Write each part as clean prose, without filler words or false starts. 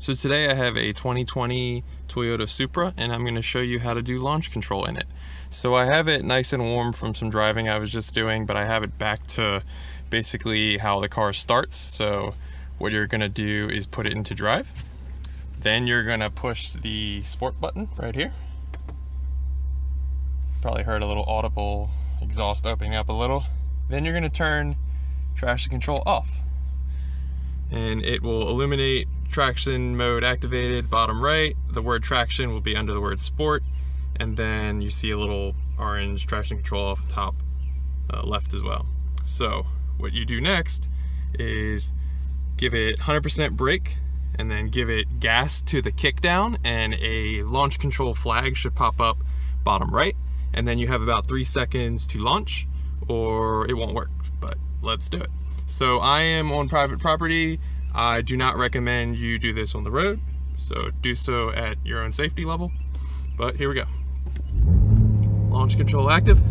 So today I have a 2020 Toyota Supra and I'm going to show you how to do launch control in it. So I have it nice and warm from some driving I was just doing, but I have it back to basically how the car starts. So what you're going to do is put it into drive. Then you're going to push the sport button right here. Probably heard a little audible exhaust opening up a little. Then you're going to turn traction control off. And it will illuminate traction mode activated, bottom right. The word traction will be under the word sport. And then you see a little orange traction control off top left as well. So what you do next is give it 100% brake and then give it gas to the kick down, and a launch control flag should pop up bottom right. And then you have about 3 seconds to launch or it won't work, but let's do it. So I am on private property. I do not recommend you do this on the road, so do so at your own safety level. But here we go. Launch control active.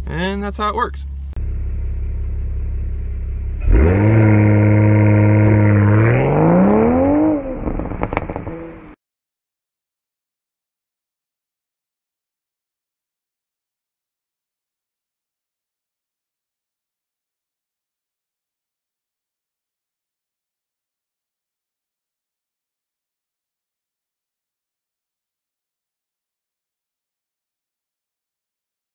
And that's how it works.